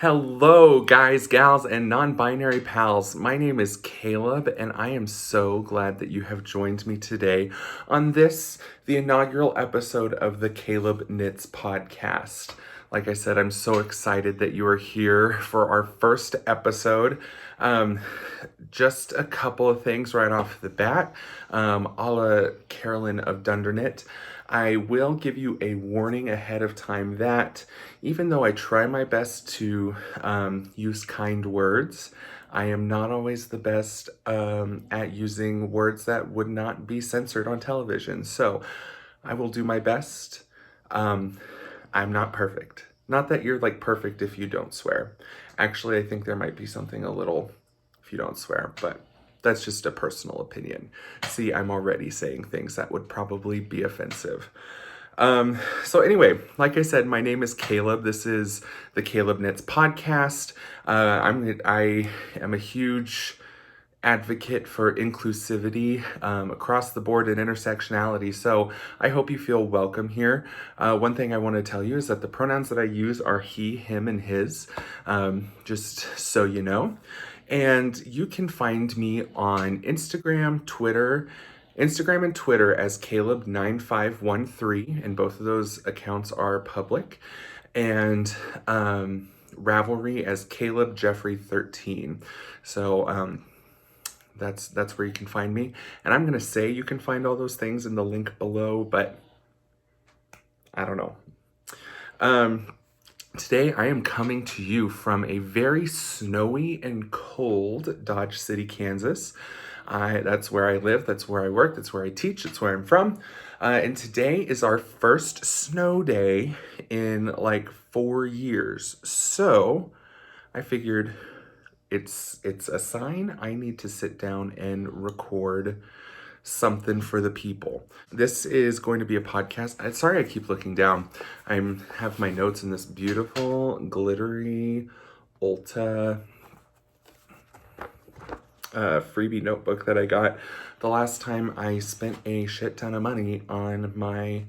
Hello, guys, gals, and non binary pals. My name is Caleb, and I am so glad that you have joined me today on this, the inaugural episode of the Caleb Knits podcast. Like I said, I'm so excited that you are here for our first episode. Just a couple of things right off the bat, a la Carolyn of Dundernit. I will give you a warning ahead of time that even though I try my best to use kind words, I am not always the best at using words that would not be censored on television. So I will do my best. I'm not perfect. Not that you're like perfect if you don't swear. Actually, I think there might be something a little if you don't swear, but that's just a personal opinion. See, I'm already saying things that would probably be offensive. So anyway, like I said, my name is Caleb. This is the Caleb Knits podcast. I am a huge advocate for inclusivity across the board and intersectionality. So I hope you feel welcome here. One thing I want to tell you is that the pronouns that I use are he, him, and his, just so you know. And you can find me on Instagram and Twitter as Caleb9513, and both of those accounts are public. And Ravelry as Caleb Jeffrey 13. So that's where you can find me. And I'm gonna say you can find all those things in the link below, but I don't know. Today I am coming to you from a very snowy and cold Dodge City, Kansas. That's where I live, that's where I work, that's where I teach, that's where I'm from. And today is our first snow day in like 4 years. So I figured it's a sign I need to sit down and record something for the people. This is going to be a podcast. Sorry, I keep looking down. I have my notes in this beautiful glittery Ulta freebie notebook that I got the last time I spent a shit ton of money on my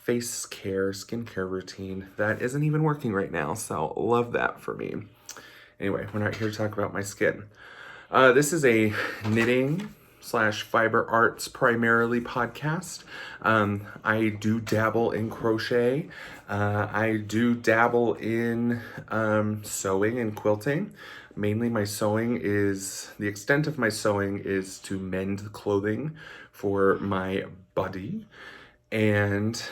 face care, skincare routine that isn't even working right now. So love that for me. Anyway, we're not here to talk about my skin. This is a knitting / fiber arts primarily podcast. I do dabble in crochet. I do dabble in sewing and quilting. Mainly the extent of my sewing is to mend clothing for my body. And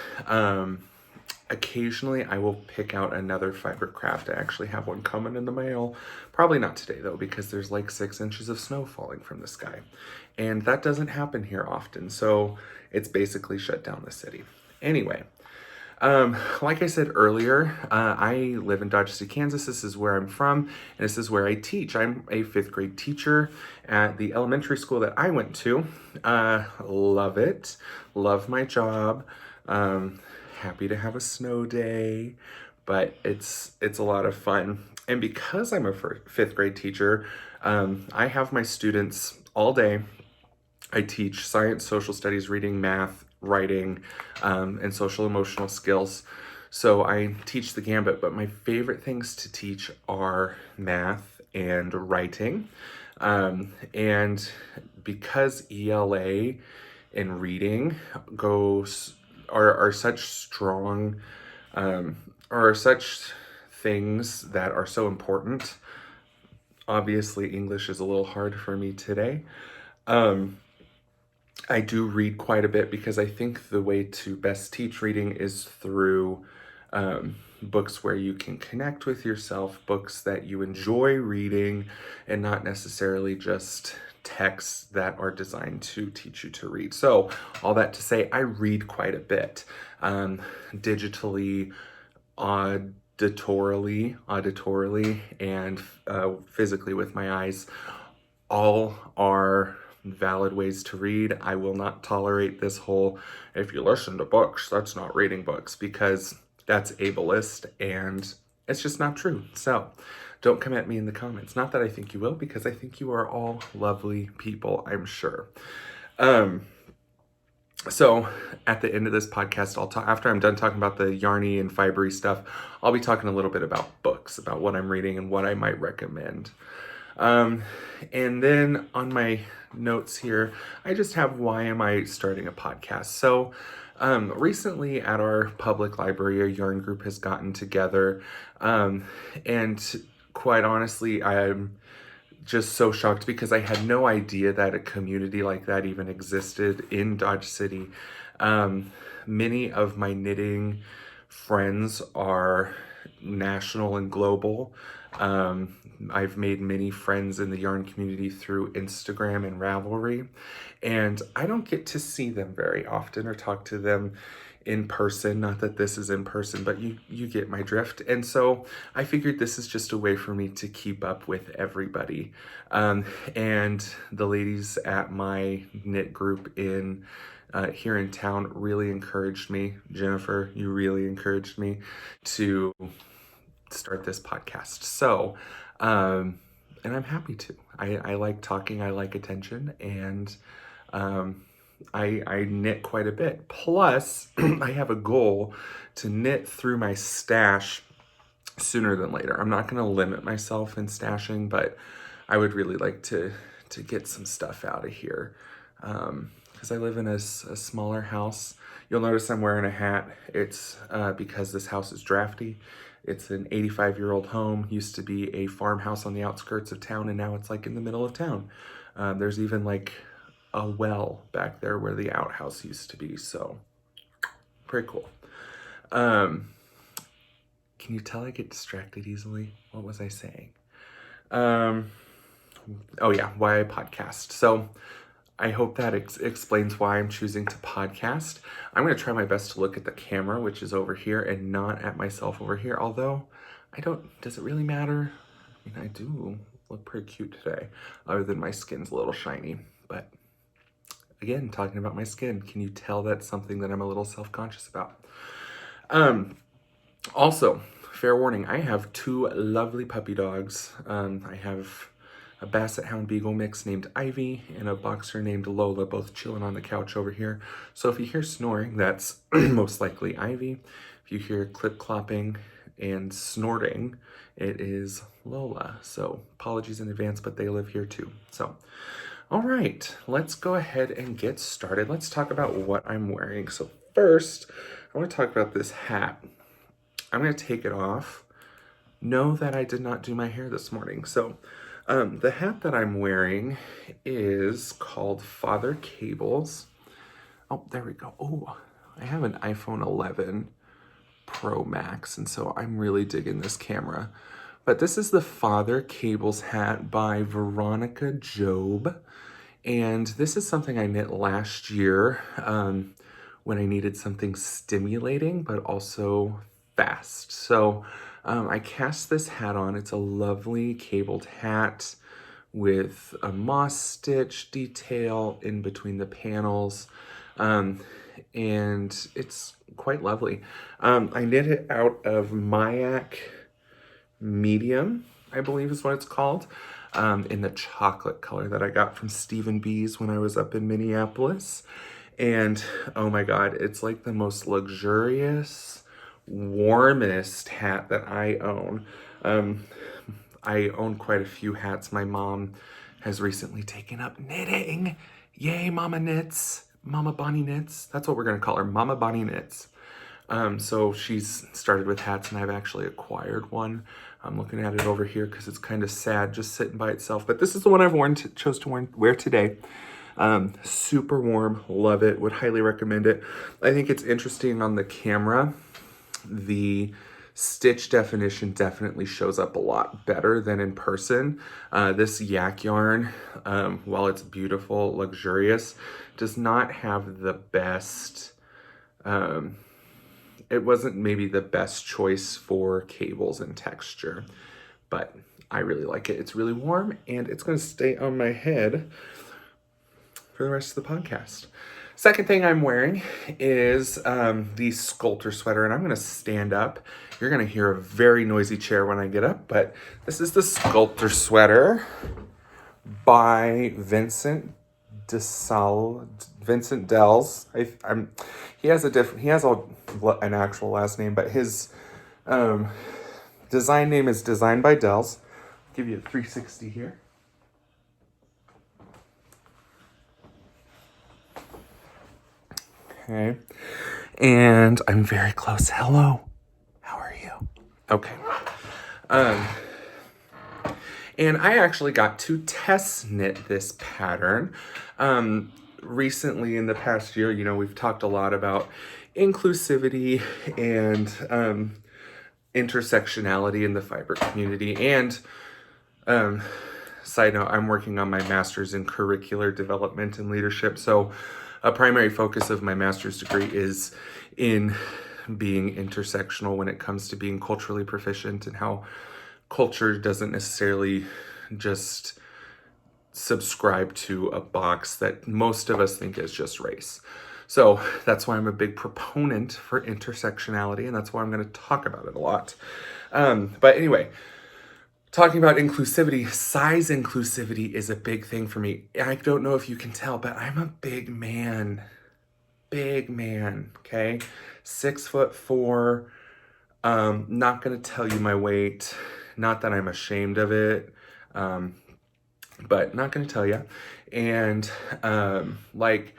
occasionally I will pick out another fiber craft. I actually have one coming in the mail. Probably not today though, because there's like 6 inches of snow falling from the sky. And that doesn't happen here often. So it's basically shut down the city. Anyway, like I said earlier, I live in Dodge City, Kansas. This is where I'm from, and this is where I teach. I'm a 5th grade teacher at the elementary school that I went to. Love it. Love my job. Happy to have a snow day, but it's a lot of fun. And because I'm a 5th grade teacher, I have my students all day. I teach science, social studies, reading, math, writing, and social emotional skills. So I teach the gambit, but my favorite things to teach are math and writing. And because ELA and reading are such strong, are such things that are so important. Obviously, English is a little hard for me today. I do read quite a bit because I think the way to best teach reading is through books where you can connect with yourself, books that you enjoy reading, and not necessarily just texts that are designed to teach you to read. So all that to say, I read quite a bit, digitally, auditorily, and physically with my eyes. All are valid ways to read. I will not tolerate this whole, if you listen to books, that's not reading books, because that's ableist and it's just not true. So don't come at me in the comments. Not that I think you will, because I think you are all lovely people, I'm sure. So at the end of this podcast, I'll talk, after I'm done talking about the yarny and fibery stuff, I'll be talking a little bit about books, about what I'm reading and what I might recommend. And then on my notes here, I just have why am I starting a podcast? So recently at our public library, a yarn group has gotten together. And quite honestly, I'm just so shocked because I had no idea that a community like that even existed in Dodge City. Many of my knitting friends are national and global. I've made many friends in the yarn community through Instagram and Ravelry, and I don't get to see them very often or talk to them in person. Not that this is in person, but you get my drift. And so I figured this is just a way for me to keep up with everybody. And the ladies at my knit group in here in town really encouraged me. Jennifer, you really encouraged me to start this podcast. So, and I'm happy to. I like talking, I like attention, and I knit quite a bit. Plus, I have a goal to knit through my stash sooner than later. I'm not going to limit myself in stashing, but I would really like to get some stuff out of here. Because I live in a smaller house. You'll notice I'm wearing a hat. It's because this house is drafty. It's an 85-year-old home, used to be a farmhouse on the outskirts of town, and now it's like in the middle of town. There's even like a well back there where the outhouse used to be, so pretty cool. Can you tell I get distracted easily? What was I saying? Oh yeah, why I podcast. So I hope that explains why I'm choosing to podcast. I'm going to try my best to look at the camera, which is over here, and not at myself over here. Although, does it really matter? I mean, I do look pretty cute today, other than my skin's a little shiny. But again, talking about my skin, can you tell that's something that I'm a little self-conscious about? Also, fair warning, I have two lovely puppy dogs. I have a Basset Hound Beagle mix named Ivy and a boxer named Lola, both chilling on the couch over here. So if you hear snoring, that's most likely Ivy. If you hear clip-clopping and snorting, it is Lola. So apologies in advance, but they live here too. So, all right, let's go ahead and get started. Let's talk about what I'm wearing. So first, I want to talk about this hat. I'm going to take it off. Know that I did not do my hair this morning. So the hat that I'm wearing is called Father Cables. Oh, there we go. Oh, I have an iPhone 11 Pro Max, and so I'm really digging this camera. But this is the Father Cables hat by Veronica Job. And this is something I knit last year when I needed something stimulating, but also fast. So I cast this hat on. It's a lovely cabled hat with a moss stitch detail in between the panels. And it's quite lovely. I knit it out of Mayak Medium, I believe is what it's called, in the chocolate color that I got from Stephen B's when I was up in Minneapolis. And oh my God, it's like the most luxurious, warmest hat that I own. I own quite a few hats. My mom has recently taken up knitting. Yay, Mama Knits. Mama Bonnie Knits. That's what we're going to call her, Mama Bonnie Knits. So she's started with hats, and I've actually acquired one. I'm looking at it over here because it's kind of sad just sitting by itself. But this is the one I've chose to wear today. Super warm, love it, would highly recommend it. I think it's interesting on the camera. The stitch definition definitely shows up a lot better than in person. This yak yarn, while it's beautiful, luxurious, does not have the best, it wasn't maybe the best choice for cables and texture, but I really like it. It's really warm, and it's going to stay on my head for the rest of the podcast. Second thing I'm wearing is the Sculptor sweater, and I'm going to stand up. You're going to hear a very noisy chair when I get up, but this is the Sculptor sweater by Vincent DeSalvo. Vincent Dells. He has an actual last name, but his um, design name is Designed by Dells. I'll give you a 360 here. Okay. And I'm very close. Hello. How are you? Okay. And I actually got to test knit this pattern. Recently in the past year, we've talked a lot about inclusivity and intersectionality in the fiber community. And side note, I'm working on my master's in curricular development and leadership. So a primary focus of my master's degree is in being intersectional when it comes to being culturally proficient, and how culture doesn't necessarily just subscribe to a box that most of us think is just race. So that's why I'm a big proponent for intersectionality, and that's why I'm going to talk about it a lot. But anyway, talking about inclusivity, size inclusivity is a big thing for me. I don't know if you can tell, but I'm a big man, okay? 6'4". Not going to tell you my weight. Not that I'm ashamed of it, but not going to tell you. And like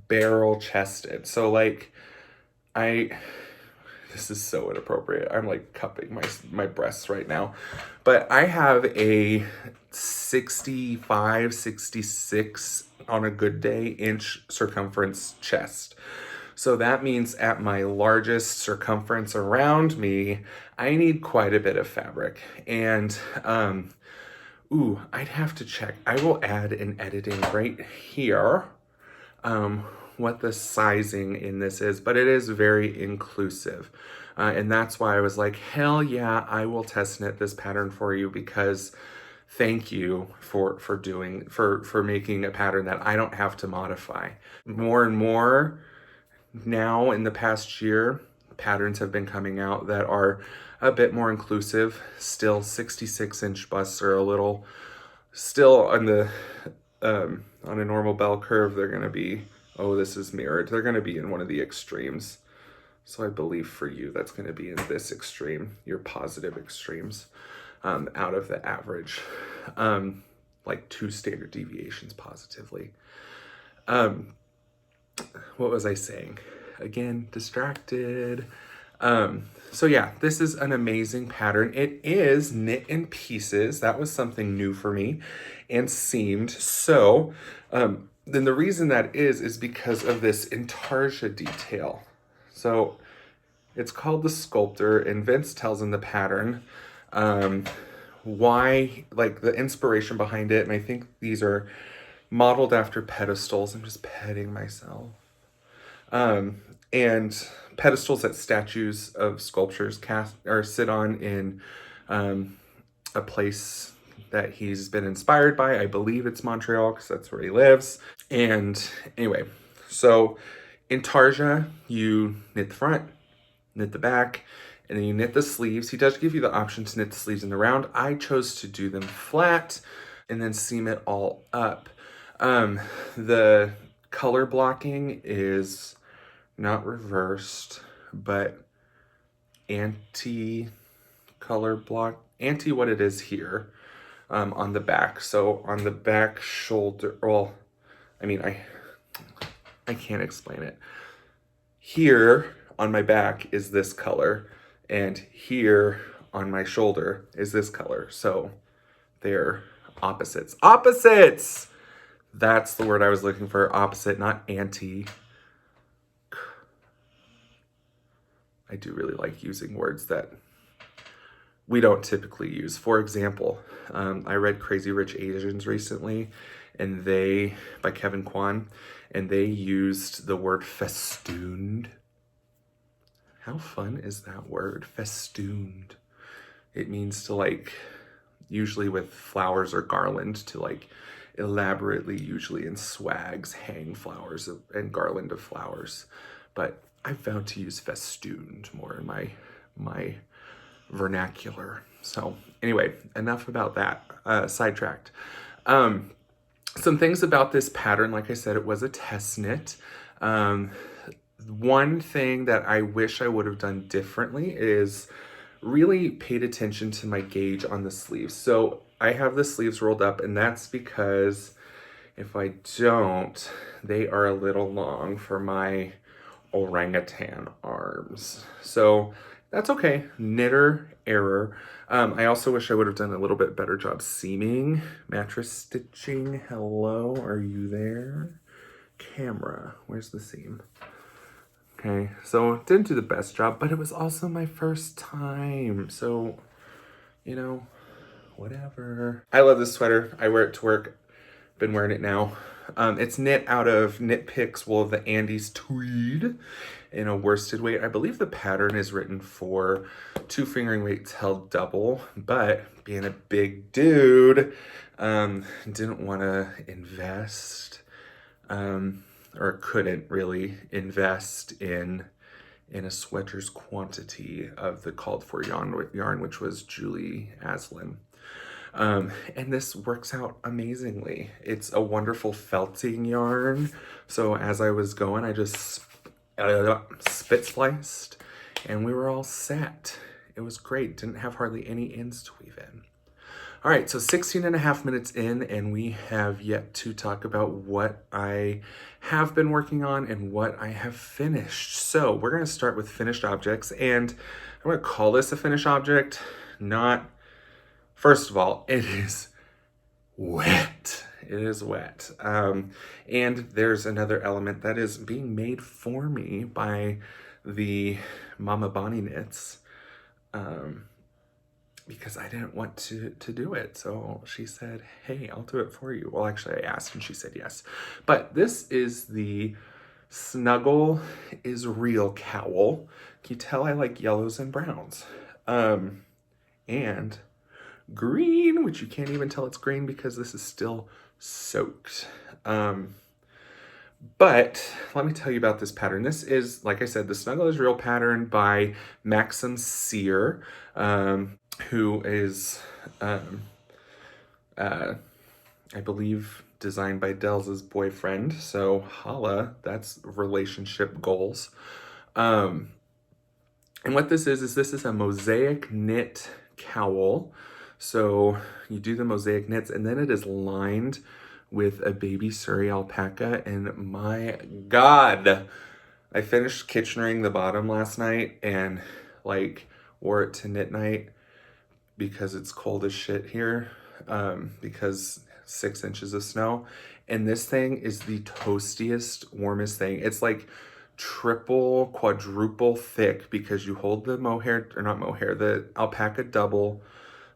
barrel chested. So like this is so inappropriate. I'm like cupping my breasts right now. But I have a 65, 66 on a good day inch circumference chest. So that means at my largest circumference around me, I need quite a bit of fabric. And I'd have to check. I will add in editing right here what the sizing in this is, but it is very inclusive. And that's why I was like, hell yeah, I will test knit this pattern for you, because thank you for making a pattern that I don't have to modify. More and more now in the past year, patterns have been coming out that are a bit more inclusive. Still 66-inch busts are a little, still on the on a normal bell curve, they're going to be, this is mirrored, they're going to be in one of the extremes. So I believe for you, that's going to be in this extreme, your positive extremes, out of the average, like 2 standard deviations positively. What was I saying? Again, distracted. So yeah, this is an amazing pattern. It is knit in pieces. That was something new for me, and seamed. So then the reason that is because of this intarsia detail. So it's called the sculptor, and Vince tells in the pattern why, like the inspiration behind it. And I think these are modeled after pedestals. I'm just petting myself. And pedestals that statues of sculptures sit on in a place that he's been inspired by. I believe it's Montreal, because that's where he lives. And anyway, so intarsia, you knit the front, knit the back, and then you knit the sleeves. He does give you the option to knit the sleeves in the round. I chose to do them flat and then seam it all up. The color blocking is not reversed, but anti-color block, anti what it is here, on the back. So on the back shoulder, I can't explain it. Here on my back is this color, and here on my shoulder is this color. So they're opposites. Opposites! That's the word I was looking for. Opposite, not anti. I do really like using words that we don't typically use. For example, I read Crazy Rich Asians recently, and by Kevin Kwan, and they used the word festooned. How fun is that word, festooned? It means to, like, usually with flowers or garland, to like elaborately, usually in swags, hang flowers and garland of flowers. But I've found to use festooned more in my vernacular. So anyway, enough about that, sidetracked. some things about this pattern, like I said, it was a test knit. One thing that I wish I would have done differently is really paid attention to my gauge on the sleeves. So I have the sleeves rolled up, and that's because if I don't, they are a little long for my orangutan arms. So that's okay, knitter error. I also wish I would have done a little bit better job seaming, mattress stitching. Hello, are you there? Camera, where's the seam? Okay, so didn't do the best job, but it was also my first time. So, you know, whatever. I love this sweater. I wear it to work. Been wearing it now. It's knit out of Knit Picks wool of the Andes tweed in a worsted weight. I believe the pattern is written for 2 fingering weights held double, but being a big dude, didn't want to invest, or couldn't really invest in a sweater's quantity of the called for yarn, which was Julie Aslin. And this works out amazingly. It's a wonderful felting yarn. So as I was going, I just spit spliced and we were all set. It was great. Didn't have hardly any ends to weave in. All right, so 16.5 minutes in, and we have yet to talk about what I have been working on and what I have finished. So we're gonna start with finished objects, and I'm gonna call this a finished object, not, first of all, it is wet. It is wet. And there's another element that is being made for me by the Mama Bonnie Knits, because I didn't want to do it. So she said, hey, I'll do it for you. Well, actually I asked and she said yes. But this is the Snuggle is Real cowl. Can you tell I like yellows and browns? And green, which you can't even tell it's green because this is still soaked. But let me tell you about this pattern. This is, like I said, the Snuggle is Real pattern by Maxim Sear, who is, I believe, designed by Dell's boyfriend. So holla, that's relationship goals. And what this is this is a mosaic knit cowl. So you do the mosaic knits and then it is lined with a baby Surrey alpaca, and my God, I finished Kitchenering the bottom last night and like wore it to knit night because it's cold as shit here, because 6 inches of snow, and this thing is the toastiest, warmest thing. It's like triple, quadruple thick because you hold the mohair, or not mohair, the alpaca double,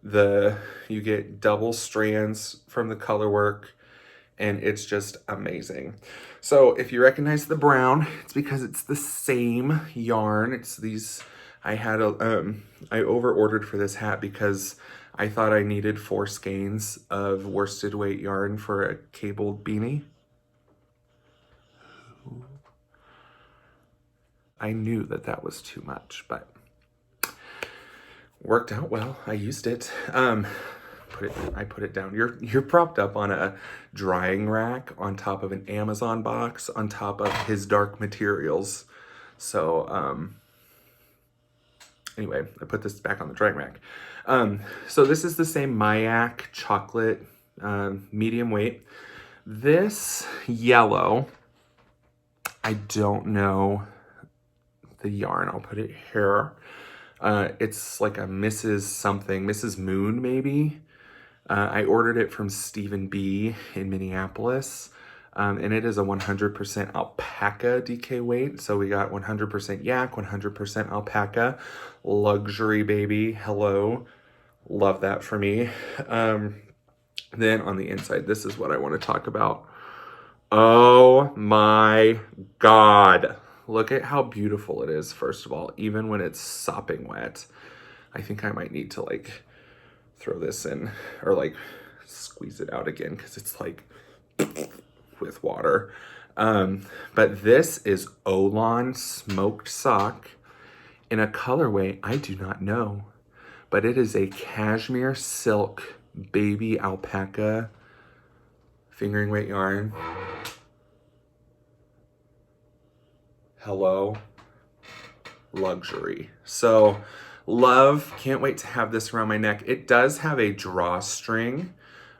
you get double strands from the color work, and it's just amazing. So if you recognize the brown, it's because it's the same yarn. It's these, I over ordered for this hat because I thought I needed 4 skeins of worsted weight yarn for a cabled beanie. I knew that was too much, but worked out well. I used it. I put it down. You're propped up on a drying rack on top of an Amazon box on top of his dark materials. So anyway, I put this back on the drying rack. So this is the same Mayak chocolate, medium weight. This yellow, I don't know the yarn. I'll put it here. It's like a Mrs. Moon, maybe. I ordered it from Stephen B in Minneapolis, and it is a 100% alpaca DK weight. So we got 100% yak, 100% alpaca, luxury baby. Hello, love that for me. Then on the inside, this is what I want to talk about. Oh my God. Look at how beautiful it is, first of all, even when it's sopping wet. I think I might need to like throw this in or like squeeze it out again because it's like with water. But this is Olan smoked sock in a colorway I do not know, but it is a cashmere silk baby alpaca fingering weight yarn. Hello, luxury. So love, can't wait to have this around my neck. It does have a drawstring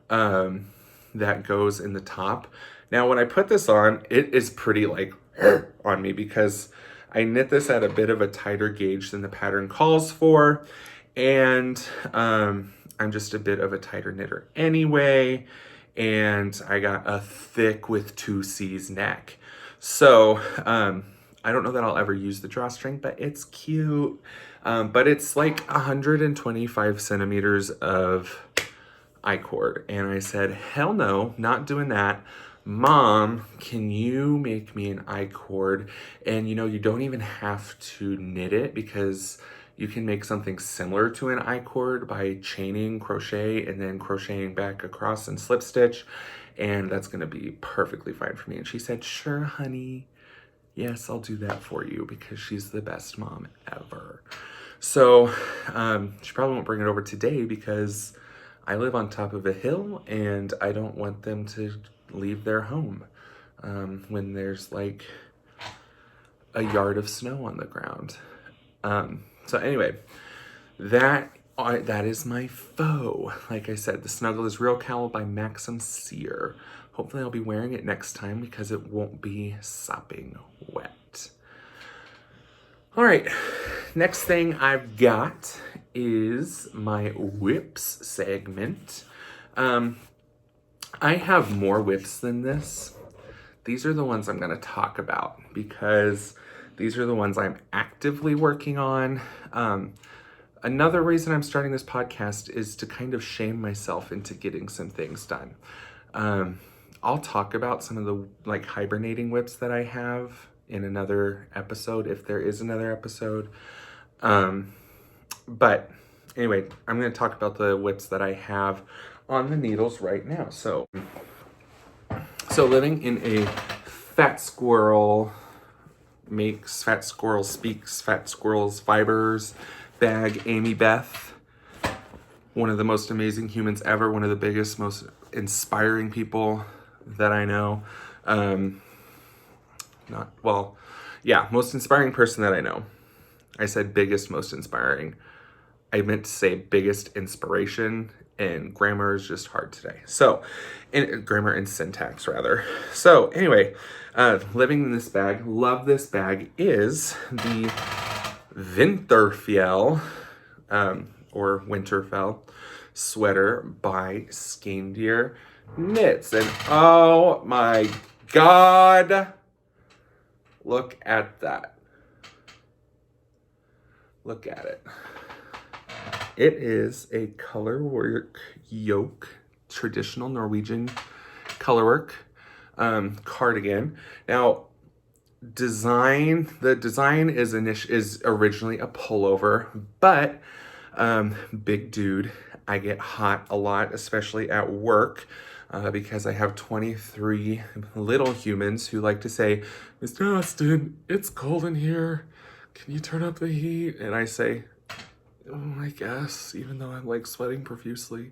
that goes in the top. Now, when I put this on, it is pretty like on me because I knit this at a bit of a tighter gauge than the pattern calls for. And I'm just a bit of a tighter knitter anyway. And I got a thick with 2C's neck. So I don't know that I'll ever use the drawstring, but it's cute. But it's like 125 centimeters of I-cord. And I said, hell no, not doing that. Mom, can you make me an I-cord? And you don't even have to knit it because you can make something similar to an I-cord by chaining crochet and then crocheting back across and slip stitch. And that's gonna be perfectly fine for me. And she said, sure, honey. Yes, I'll do that for you because she's the best mom ever. So she probably won't bring it over today because I live on top of a hill and I don't want them to leave their home when there's like a yard of snow on the ground. So anyway, that is my faux. Like I said, the Snuggle is Real Cowl by Maxim Sear. Hopefully I'll be wearing it next time because it won't be sopping wet. All right, next thing I've got is my whips segment. I have more whips than this. These are the ones I'm going to talk about because these are the ones I'm actively working on. Another reason I'm starting this podcast is to kind of shame myself into getting some things done. I'll talk about some of the like hibernating whips that I have in another episode, if there is another episode. But anyway, I'm going to talk about the whips that I have on the needles right now. So living in a Fat Squirrel makes, Fat Squirrel speaks, Fat Squirrel's fibers bag, Amy Beth, one of the most amazing humans ever, one of the biggest, most inspiring people that I know. Most inspiring person that I know. I said biggest, most inspiring. I meant to say biggest inspiration, and grammar is just hard today. So, grammar and syntax rather. So anyway, living in this bag, love this bag, is the Vinterfell, or Winterfell sweater by Skandir Knits. And oh my God, look at that. Look at it. It is a colorwork yoke, traditional Norwegian colorwork cardigan. Now, the design is originally a pullover, but big dude, I get hot a lot, especially at work, because I have 23 little humans who like to say, Mr. Austin, it's cold in here. Can you turn up the heat? And I say, oh, I guess, even though I'm like sweating profusely,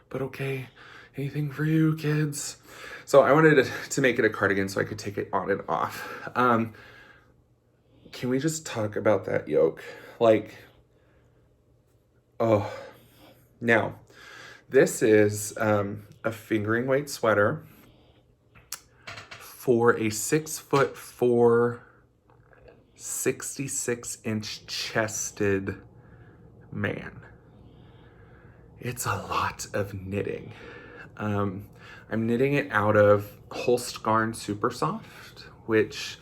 but okay, anything for you kids. So I wanted to make it a cardigan so I could take it on and off. Can we just talk about that yoke? Now, this is a fingering weight sweater for a 6'4", 66-inch chested man. It's a lot of knitting. I'm knitting it out of Holstgarn Super Soft, which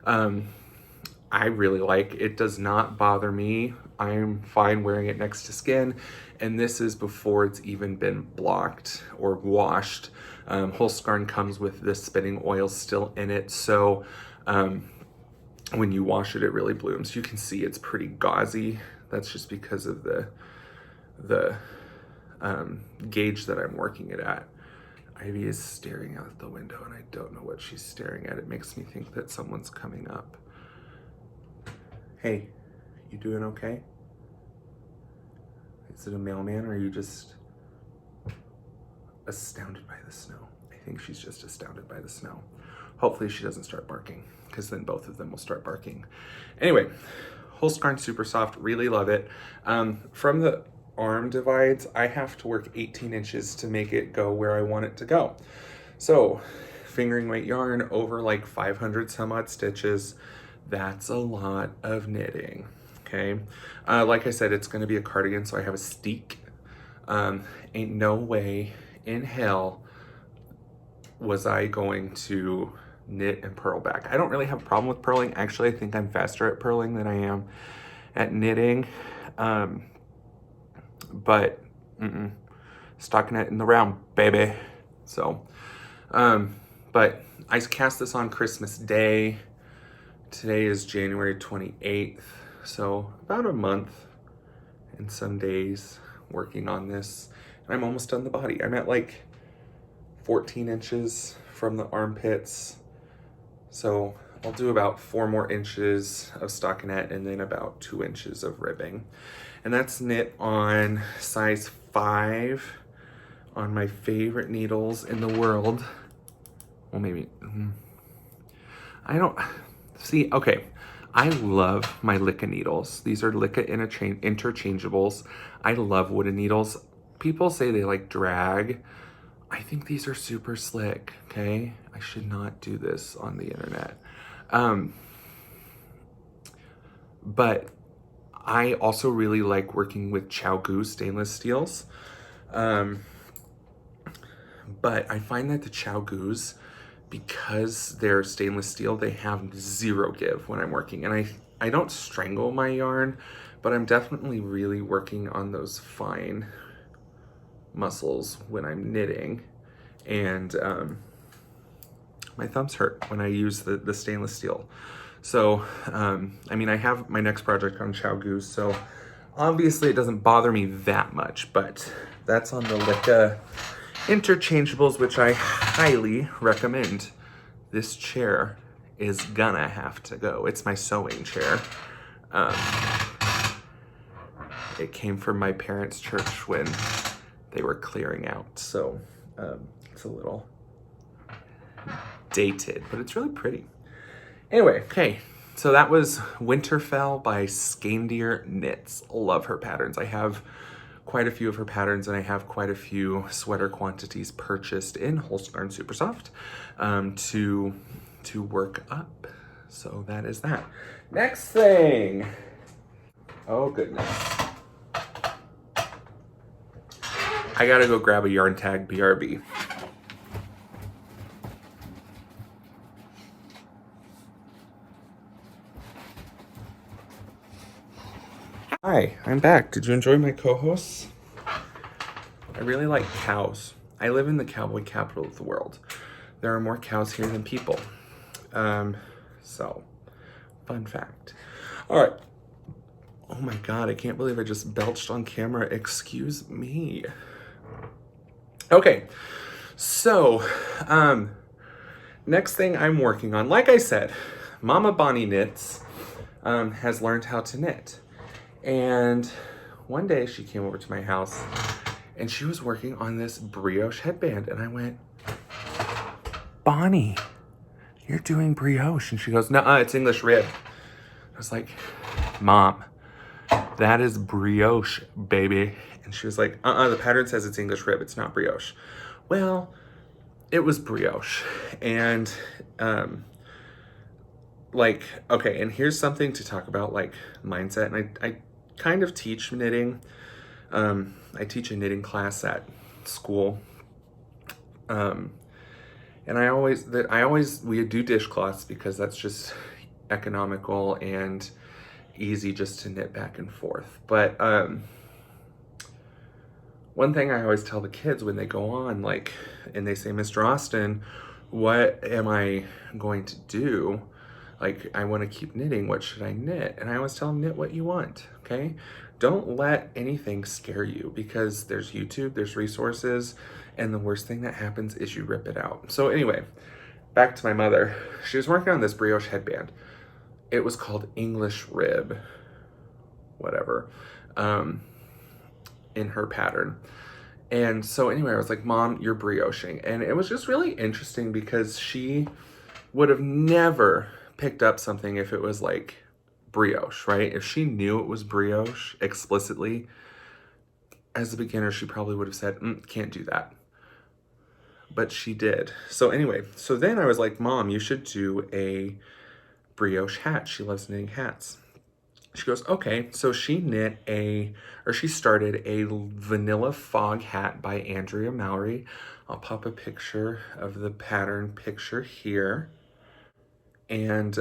I really like. It does not bother me. I'm fine wearing it next to skin. And this is before it's even been blocked or washed. Holstgarn comes with the spinning oil still in it. So when you wash it, it really blooms. You can see it's pretty gauzy. That's just because of the gauge that I'm working it at. Ivy is staring out the window and I don't know what she's staring at. It makes me think that someone's coming up. Hey, you doing okay? Is it a mailman or are you just astounded by the snow? I think she's just astounded by the snow. Hopefully she doesn't start barking, because then both of them will start barking. Anyway, Holzgarn Super Soft, really love it. From the arm divides, I have to work 18 inches to make it go where I want it to go. So fingering weight yarn over like 500 some odd stitches, that's a lot of knitting, okay? Like I said, it's gonna be a cardigan, so I have a steek. Ain't no way in hell was I going to knit and purl back. I don't really have a problem with purling. Actually, I think I'm faster at purling than I am at knitting. But stockinette in the round, baby. So, but I cast this on Christmas Day. Today is January 28th. So about a month and some days working on this. And I'm almost done the body. I'm at like 14 inches from the armpits. So I'll do about 4 more inches of stockinette and then about 2 inches of ribbing. And that's knit on size 5 on my favorite needles in the world. Well, maybe, I don't, see, okay. I love my Licka needles. These are Licka interchangeables. I love wooden needles. People say they like drag. I think these are super slick, okay? I should not do this on the internet. But I also really like working with ChiaoGoo stainless steels. But I find that the ChiaoGoos, because they're stainless steel, they have zero give when I'm working. And I don't strangle my yarn, but I'm definitely really working on those fine muscles when I'm knitting. And my thumbs hurt when I use the stainless steel. So, I mean, I have my next project on ChiaoGoo, so obviously it doesn't bother me that much, but that's on the Licka interchangeables, which I highly recommend. This chair is gonna have to go. It's my sewing chair. It came from my parents' church when they were clearing out, so it's a little dated, but it's really pretty. Anyway, okay, so that was Winterfell by Skandir Knits. Love her patterns. I have quite a few of her patterns, and I have quite a few sweater quantities purchased in Holzgarn Super Soft to work up. So that is that. Next thing. Oh goodness. I gotta go grab a yarn tag BRB. Hi, I'm back. Did you enjoy my co-hosts? I really like cows. I live in the cowboy capital of the world. There are more cows here than people. So, fun fact. All right. Oh my God, I can't believe I just belched on camera. Excuse me. Okay, so, next thing I'm working on, like I said, Mama Bonnie Knits has learned how to knit. And one day she came over to my house and she was working on this brioche headband. And I went, Bonnie, you're doing brioche. And she goes, no, it's English rib. I was like, Mom, that is brioche, baby. And she was like, the pattern says it's English rib. It's not brioche. Well, it was brioche. And like, okay, and here's something to talk about, like mindset. And I kind of teach knitting. I teach a knitting class at school. And we do dishcloths because that's just economical and easy just to knit back and forth. But one thing I always tell the kids when they go on, like, and they say, Mr. Austin, what am I going to do? Like, I want to keep knitting. What should I knit? And I always tell them, knit what you want, okay? Don't let anything scare you, because there's YouTube, there's resources, and the worst thing that happens is you rip it out. So anyway, back to my mother. She was working on this brioche headband. It was called English rib, whatever, in her pattern. And so anyway, I was like, Mom, you're brioching. And it was just really interesting because she would have never picked up something if it was like brioche, right? If she knew it was brioche explicitly, as a beginner, she probably would have said, can't do that. But she did. So anyway, so then I was like, Mom, you should do a brioche hat. She loves knitting hats. She goes, okay. So she she started a vanilla fog hat by Andrea Mowry. I'll pop a picture of the pattern picture here. And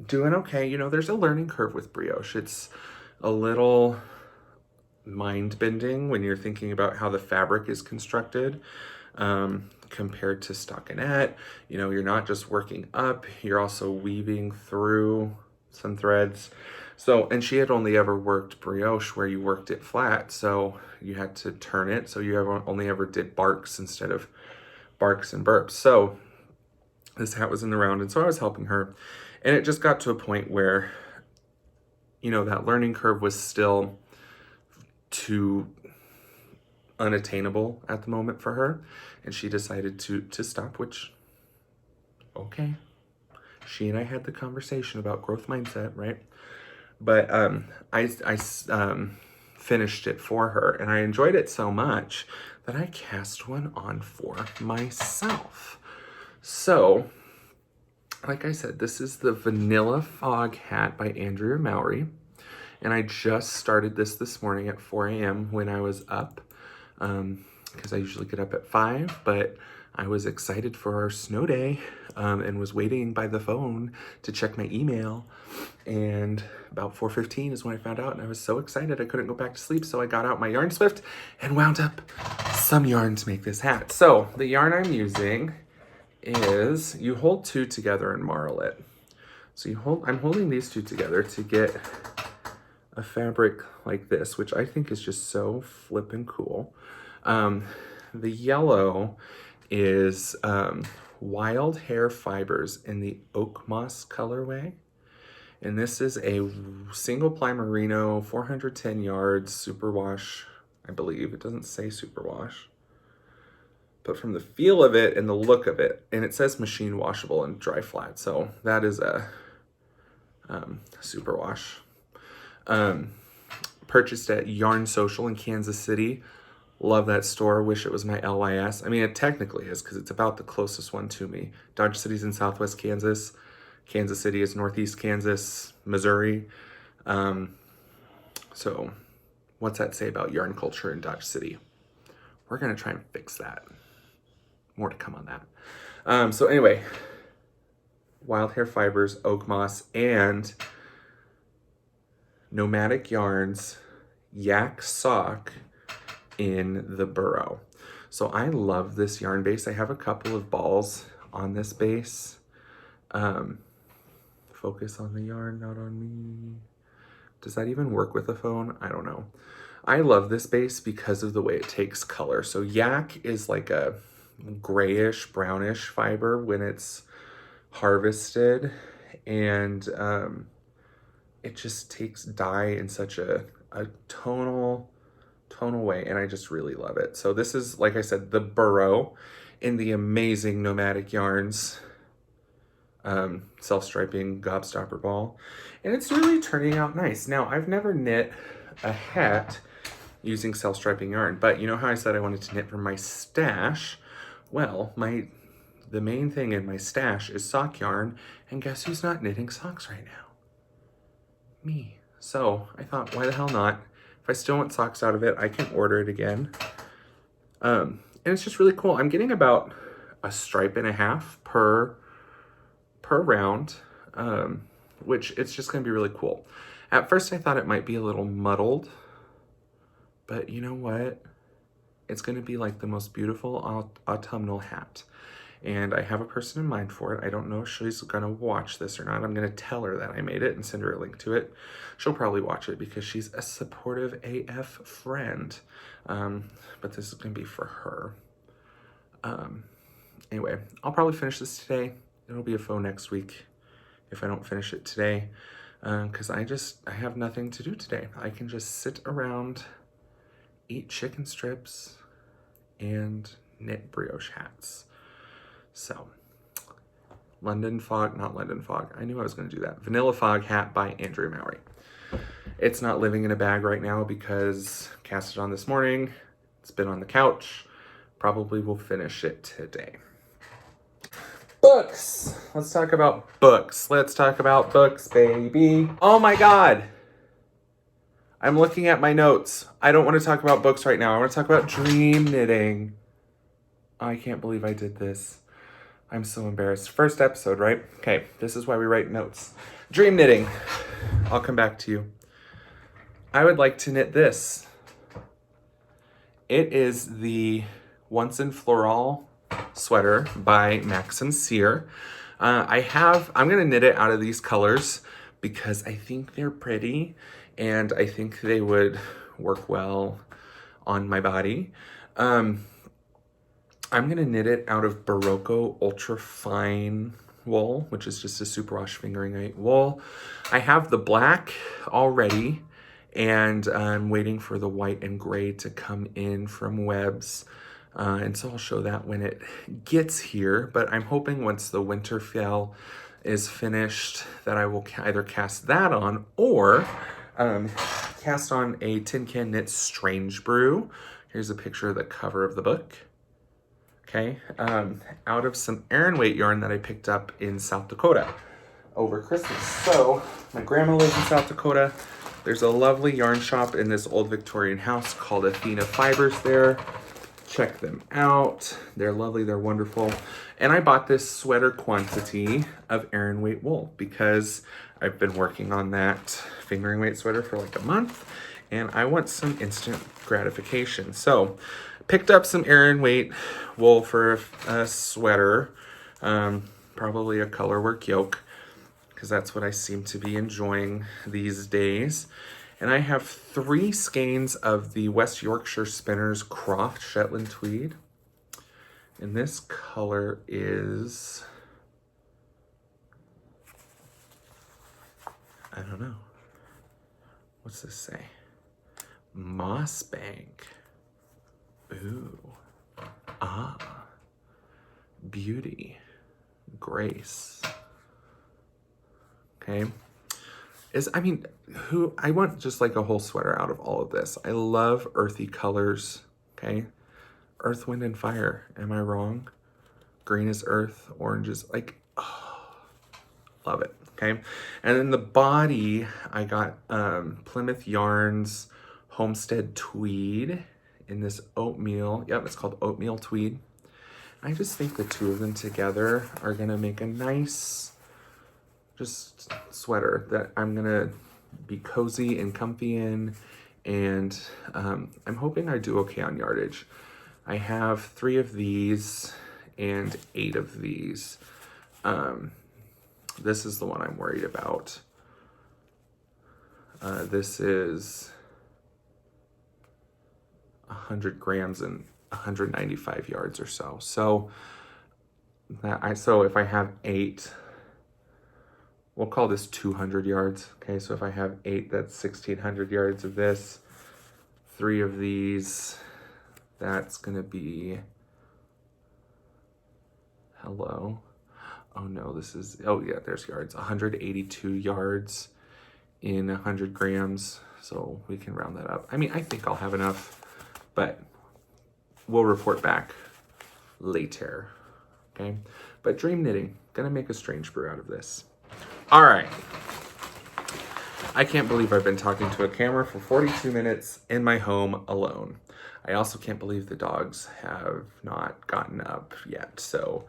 doing okay. You know, there's a learning curve with brioche. It's a little mind bending when you're thinking about how the fabric is constructed compared to stockinette. You know, you're not just working up, you're also weaving through some threads. So, and she had only ever worked brioche where you worked it flat, so you had to turn it. So you only ever did barks instead of barks and burps. So this hat was in the round, and so I was helping her, and it just got to a point where, you know, that learning curve was still too unattainable at the moment for her, and she decided to stop, which, okay. She and I had the conversation about growth mindset, right? But I finished it for her, and I enjoyed it so much that I cast one on for myself. So, like I said, this is the Vanilla Fog hat by Andrea Mowry, and I just started this morning at 4 a.m. when I was up, because I usually get up at 5, but I was excited for our snow day and was waiting by the phone to check my email, and about 4:15 is when I found out, and I was so excited I couldn't go back to sleep, so I got out my Yarn Swift and wound up some yarn to make this hat. So the yarn I'm using is, you hold two together and marl it. So I'm holding these two together to get a fabric like this, which I think is just so flippin' cool. The yellow is Wild Hair Fibers in the Oak Moss colorway. And this is a single ply merino, 410 yards, superwash, I believe. It doesn't say superwash, but from the feel of it and the look of it, and it says machine washable and dry flat, so that is a superwash. Purchased at Yarn Social in Kansas City. Love that store. Wish it was my LYS. I mean, it technically is because it's about the closest one to me. Dodge City's in Southwest Kansas. Kansas City is Northeast Kansas, Missouri. So what's that say about yarn culture in Dodge City? We're going to try and fix that. More to come on that. So anyway, Wild Hair Fibers, Oak Moss, and Nomadic Yarns Yak Sock in the Burrow. So I love this yarn base. I have a couple of balls on this base. Focus on the yarn, not on me. Does that even work with a phone? I don't know. I love this base because of the way it takes color. So yak is like a grayish, brownish fiber when it's harvested, and it just takes dye in such a tonal way, and I just really love it. So this is, like I said, the Burrow in the amazing Nomadic Yarns self-striping gobstopper ball, and it's really turning out nice. Now, I've never knit a hat using self-striping yarn, but you know how I said I wanted to knit from my stash? Well, the main thing in my stash is sock yarn, and guess who's not knitting socks right now? Me. So I thought, why the hell not? If I still want socks out of it, I can order it again. And it's just really cool. I'm getting about a stripe and a half per round, which it's just gonna be really cool. At first I thought it might be a little muddled, but you know what? It's gonna be like the most beautiful autumnal hat. And I have a person in mind for it. I don't know if she's gonna watch this or not. I'm gonna tell her that I made it and send her a link to it. She'll probably watch it because she's a supportive AF friend. But this is gonna be for her. Anyway, I'll probably finish this today. It'll be a faux next week if I don't finish it today, because I have nothing to do today. I can just sit around eat chicken strips and knit brioche hats. So, London Fog, not London Fog. I knew I was going to do that. Vanilla Fog hat by Andrea Mowry. It's not living in a bag right now because cast it on this morning. It's been on the couch. Probably will finish it today. Books. Let's talk about books. Let's talk about books, baby. Oh my God. I'm looking at my notes. I don't want to talk about books right now. I want to talk about dream knitting. I can't believe I did this. I'm so embarrassed. First episode, right? Okay, this is why we write notes. Dream knitting. I'll come back to you. I would like to knit this. It is the Once in Floral sweater by Maxim Cyr. I'm gonna knit it out of these colors because I think they're pretty and I think they would work well on my body. I'm gonna knit it out of Barocco Ultra Fine wool, which is just a superwash fingering eight wool. I have the black already and I'm waiting for the white and gray to come in from Webs. And so I'll show that when it gets here, but I'm hoping once the Winterfell is finished that I will either cast that on or cast on a Tin Can Knit Strange Brew. Here's a picture of the cover of the book. Okay, out of some Aran weight yarn that I picked up in South Dakota over Christmas. So my grandma lives in South Dakota. There's a lovely yarn shop in this old Victorian house called Athena Fibers there. Check them out. They're lovely, they're wonderful. And I bought this sweater quantity of Aran weight wool because I've been working on that fingering weight sweater for like a month and I want some instant gratification. So picked up some Aran weight wool for a sweater, probably a colorwork yoke, because that's what I seem to be enjoying these days. And I have 3 skeins of the West Yorkshire Spinners Croft Shetland Tweed. And this color is, I don't know. What's this say? Mossbank. Ooh. Ah. Beauty. Grace. Okay. I want just like a whole sweater out of all of this. I love earthy colors, okay? Earth, wind, and fire. Am I wrong? Green is earth, orange is like, oh, love it, okay? And then the body, I got Plymouth Yarns Homestead Tweed in this oatmeal. Yep, it's called Oatmeal Tweed. I just think the two of them together are gonna make a nice just sweater that I'm gonna be cozy and comfy in, and I'm hoping I do okay on yardage. I have 3 of these and 8 of these. This is the one I'm worried about. This is 100 grams and 195 yards or so. So if I have 8, we'll call this 200 yards. Okay, so if I have 8, that's 1,600 yards of this. 3 of these, that's gonna be, hello. Oh no, this is, oh yeah, there's yards. 182 yards in 100 grams. So we can round that up. I mean, I think I'll have enough, but we'll report back later, okay? But dream knitting, gonna make a strange brew out of this. All right. I can't believe I've been talking to a camera for 42 minutes in my home alone. I also can't believe the dogs have not gotten up yet. So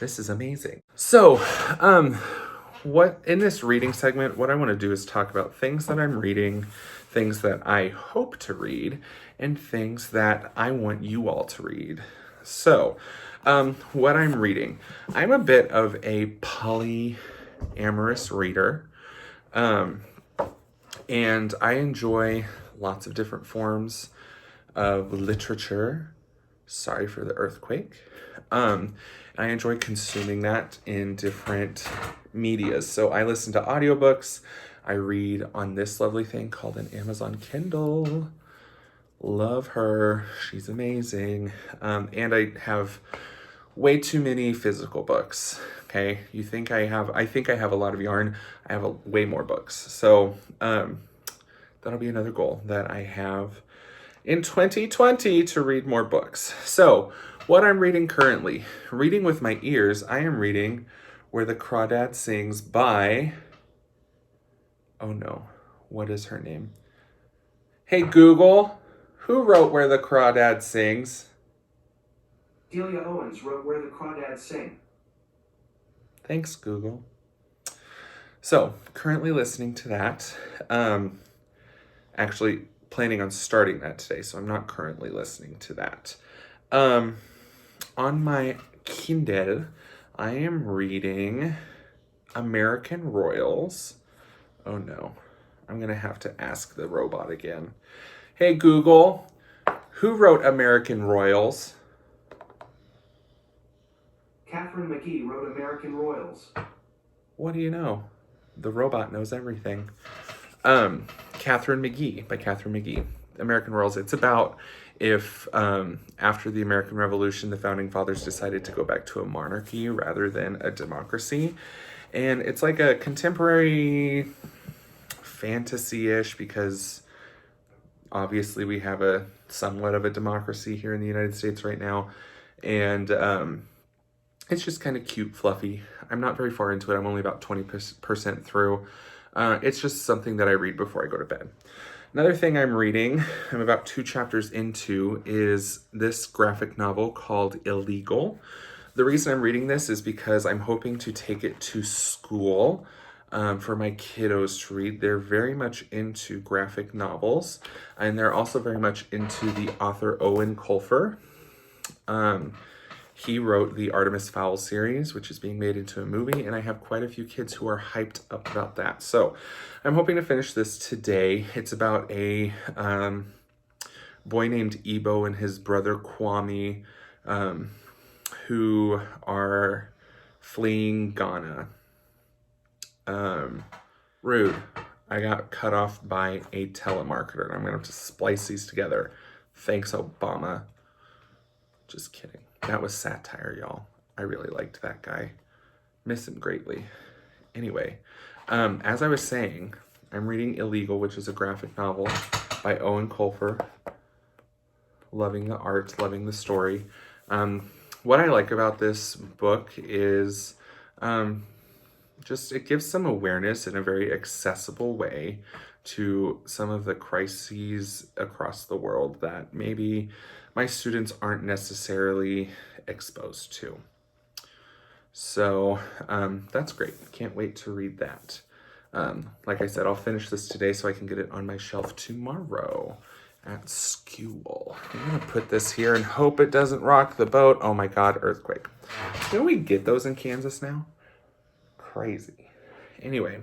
this is amazing. So, in this reading segment, what I want to do is talk about things that I'm reading, things that I hope to read, and things that I want you all to read. So, what I'm reading, I'm a bit of a polyamorous reader, and I enjoy lots of different forms of literature. Sorry for the earthquake. I enjoy consuming that in different medias. So I listen to audiobooks. I read on this lovely thing called an Amazon Kindle. Love her. She's amazing. And I have way too many physical books. Okay. I think I have a lot of yarn. I have way more books. So, that'll be another goal that I have in 2020 to read more books. So, what I'm reading currently, reading with my ears, I am reading Where the Crawdad Sings by, oh no, what is her name? Hey Google, who wrote Where the Crawdad Sings? Delia Owens wrote Where the Crawdads Sing. Thanks, Google. So, currently listening to that. Actually planning on starting that today, so I'm not currently listening to that. On my Kindle, I am reading American Royals. Oh no, I'm gonna have to ask the robot again. Hey Google, who wrote American Royals? Catherine McGee wrote American Royals. What do you know? The robot knows everything. Catherine McGee by Catherine McGee. American Royals. It's about if after the American Revolution, the founding fathers decided to go back to a monarchy rather than a democracy. And it's like a contemporary fantasy-ish because obviously we have a somewhat of a democracy here in the United States right now. And it's just kind of cute, fluffy. I'm not very far into it. I'm only about 20% through. It's just something that I read before I go to bed. Another thing I'm reading, I'm about 2 chapters into, is this graphic novel called Illegal. The reason I'm reading this is because I'm hoping to take it to school for my kiddos to read. They're very much into graphic novels, and they're also very much into the author Owen Colfer. He wrote the Artemis Fowl series, which is being made into a movie, and I have quite a few kids who are hyped up about that. So I'm hoping to finish this today. It's about a boy named Ebo and his brother Kwame, who are fleeing Ghana. Rude. I got cut off by a telemarketer, and I'm going to have to splice these together. Thanks, Obama. Just kidding. That was satire, y'all. I really liked that guy. Miss him greatly. Anyway, as I was saying, I'm reading Illegal, which is a graphic novel by Owen Colfer. Loving the art, loving the story. What I like about this book is just it gives some awareness in a very accessible way to some of the crises across the world that maybe my students aren't necessarily exposed to. So that's great. Can't wait to read that. Like I said, I'll finish this today so I can get it on my shelf tomorrow at school. I'm gonna put this here and hope it doesn't rock the boat. Oh my God, earthquake. Can we get those in Kansas now? Crazy. Anyway,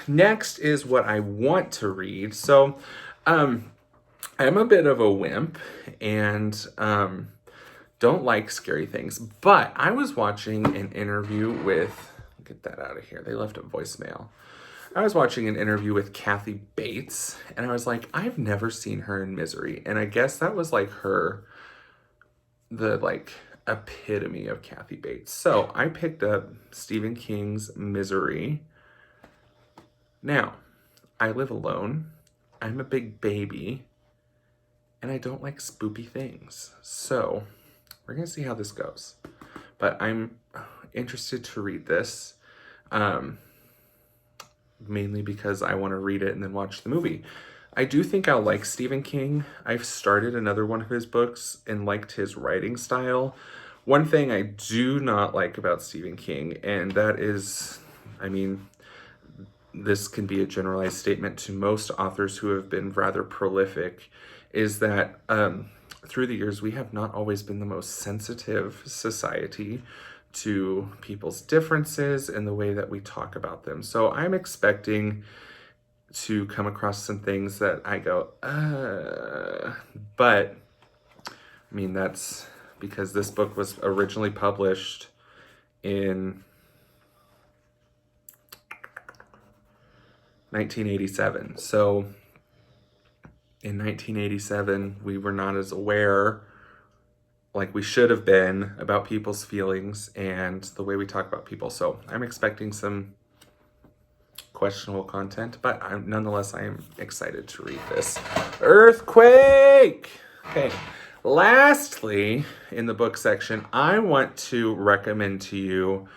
next is what I want to read. So, I'm a bit of a wimp and don't like scary things, but I was watching an interview with, get that out of here. They left a voicemail. I was watching an interview with Kathy Bates, and I was like, I've never seen her in Misery. And I guess that was like the epitome of Kathy Bates. So I picked up Stephen King's Misery. Now, I live alone. I'm a big baby, and I don't like spoopy things. So we're gonna see how this goes. But I'm interested to read this. Mainly because I want to read it and then watch the movie. I do think I'll like Stephen King. I've started another one of his books and liked his writing style. One thing I do not like about Stephen King, and that is, I mean, this can be a generalized statement to most authors who have been rather prolific, is that through the years, we have not always been the most sensitive society to people's differences and the way that we talk about them. So I'm expecting to come across some things that I go, but I mean, that's because this book was originally published in 1987. So in 1987, we were not as aware, like we should have been, about people's feelings and the way we talk about people. So I'm expecting some questionable content, but nonetheless, I am excited to read this. Earthquake! Okay. Lastly, in the book section, I want to recommend to you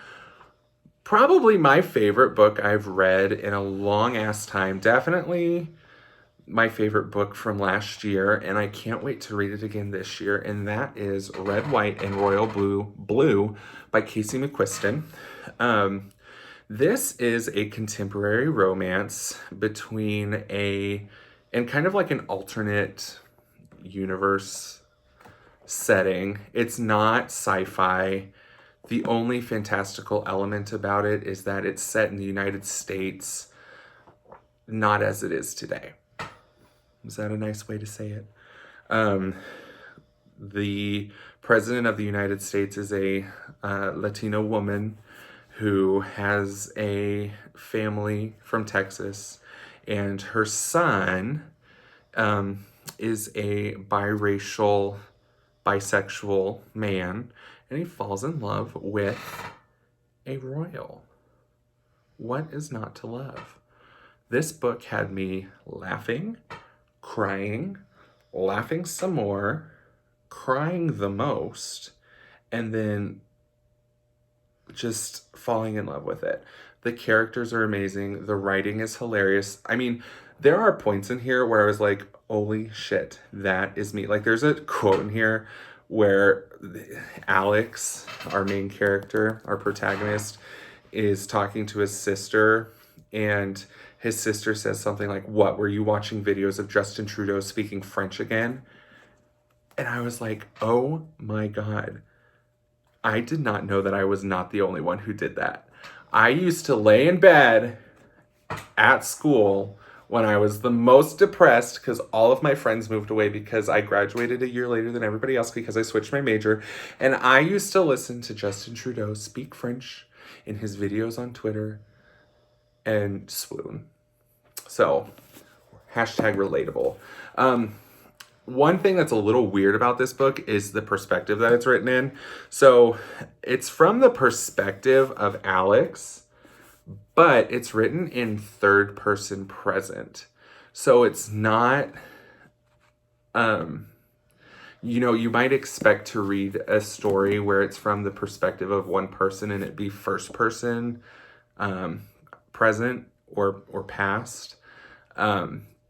probably my favorite book I've read in a long ass time. Definitely my favorite book from last year, and I can't wait to read it again this year, and that is Red, White, and Royal Blue by Casey McQuiston. This is a contemporary romance between and kind of like an alternate universe setting. It's not sci-fi. The only fantastical element about it is that it's set in the United States, not as it is today. Is that a nice way to say it? The president of the United States is a Latino woman who has a family from Texas, and her son is a bisexual man, and he falls in love with a royal. What is not to love? This book had me laughing, crying, laughing some more, crying the most, and then just falling in love with it. The characters are amazing. The writing is hilarious. I mean, there are points in here where I was like, holy shit, that is me. Like, there's a quote in here where Alex, our main character, our protagonist, is talking to his sister, and his sister says something like, "What, were you watching videos of Justin Trudeau speaking French again?" And I was like, oh my God. I did not know that I was not the only one who did that. I used to lay in bed at school when I was the most depressed because all of my friends moved away because I graduated a year later than everybody else because I switched my major. And I used to listen to Justin Trudeau speak French in his videos on Twitter and swoon. So, hashtag relatable. One thing that's a little weird about this book is the perspective that it's written in. So it's from the perspective of Alex, but it's written in third person present. So it's not, you might expect to read a story where it's from the perspective of one person and it be first person, present or past.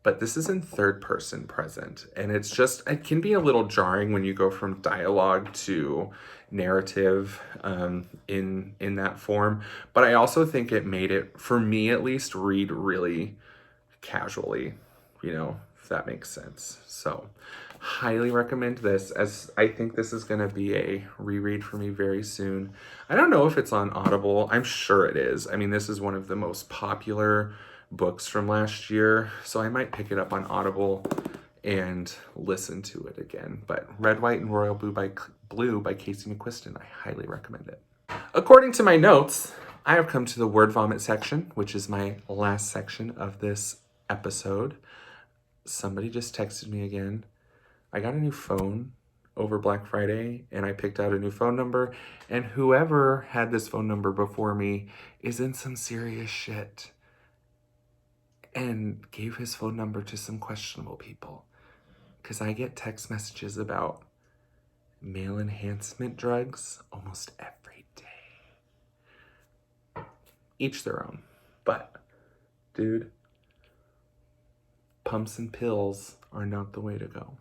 But this is in third person present. And it can be a little jarring when you go from dialogue to narrative in that form. But I also think it made it, for me at least, read really casually, if that makes sense. So highly recommend this, as I think this is going to be a reread for me very soon. I don't know if it's on Audible. I'm sure it is. I mean, this is one of the most popular books from last year, so I might pick it up on Audible and listen to it again. But Red, White, and Royal Blue by Casey McQuiston, I highly recommend it. According to my notes, I have come to the word vomit section, which is my last section of this episode. Somebody just texted me again. I got a new phone over Black Friday, and I picked out a new phone number, and whoever had this phone number before me is in some serious shit and gave his phone number to some questionable people. Because I get text messages about male enhancement drugs almost every day. Each their own. But, dude, pumps and pills are not the way to go.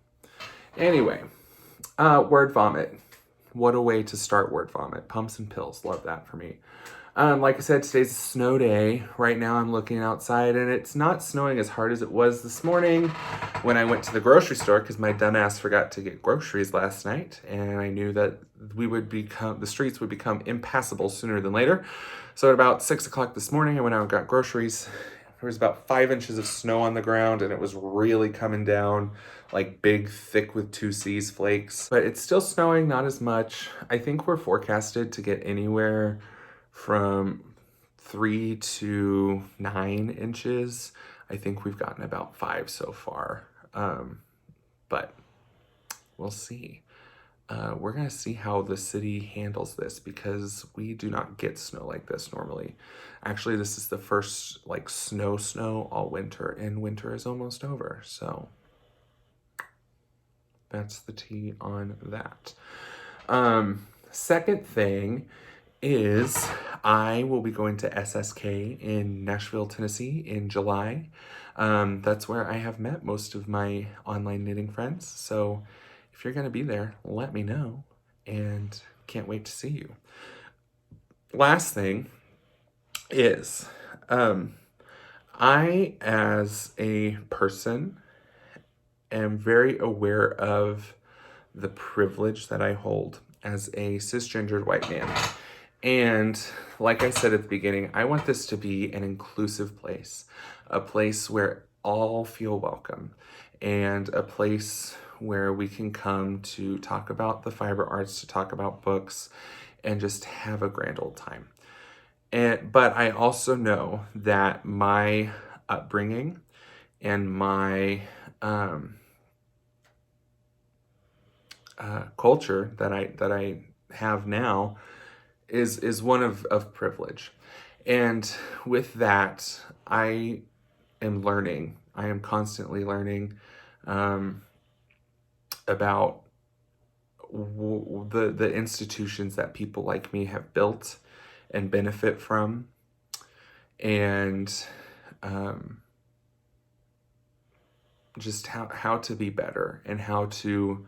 Anyway, word vomit. What a way to start word vomit. Pumps and pills. Love that for me. Like I said, today's a snow day. Right now I'm looking outside and it's not snowing as hard as it was this morning when I went to the grocery store because my dumbass forgot to get groceries last night, and I knew that the streets would become impassable sooner than later. So at about 6 o'clock this morning, I went out and got groceries. There was about 5 inches of snow on the ground, and it was really coming down, like big, thick with 2 C's flakes. But it's still snowing, not as much. I think we're forecasted to get anywhere from 3 to 9 inches. I think we've gotten about 5 so far. But we'll see. We're going to see how the city handles this because we do not get snow like this normally. Actually, this is the first like snow all winter, and winter is almost over. So that's the tea on that. Second thing is I will be going to SSK in Nashville, Tennessee in July. That's where I have met most of my online knitting friends. So if you're going to be there, let me know, and can't wait to see you. Last thing is, I, as a person, am very aware of the privilege that I hold as a cisgendered white man. And like I said at the beginning, I want this to be an inclusive place, a place where all feel welcome, and a place where we can come to talk about the fiber arts, to talk about books, and just have a grand old time. But I also know that my upbringing and my culture that I have now is one of privilege. And with that, I am learning. I am constantly learning about the institutions that people like me have built and benefit from, and just how to be better, and how to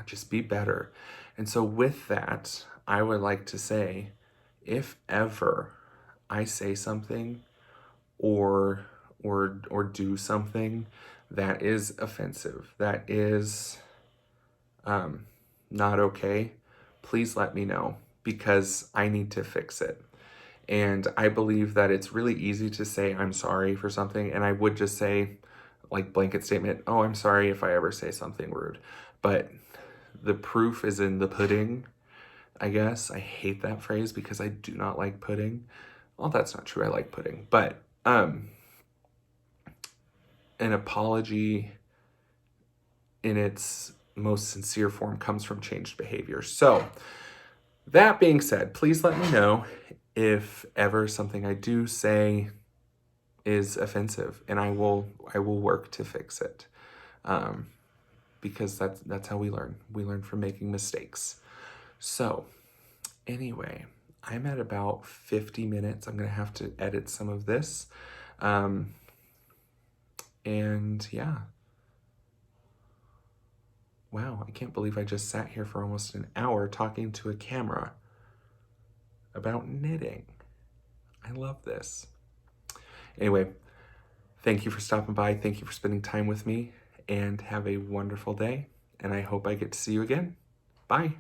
just be better. And so with that, I would like to say, if ever I say something or do something that is offensive, that is not okay, please let me know, because I need to fix it. And I believe that it's really easy to say I'm sorry for something, and I would just say, like, blanket statement, oh, I'm sorry if I ever say something rude. But the proof is in the pudding, I guess. I hate that phrase because I do not like pudding. Well, that's not true. I like pudding. But an apology in its most sincere form comes from changed behavior. So that being said, please let me know if ever something I do say is offensive, and I will work to fix it. Because that's how we learn. We learn from making mistakes. So anyway, I'm at about 50 minutes. I'm going to have to edit some of this. And yeah. Wow, I can't believe I just sat here for almost an hour talking to a camera about knitting. I love this. Anyway, thank you for stopping by. Thank you for spending time with me, and have a wonderful day. And I hope I get to see you again. Bye.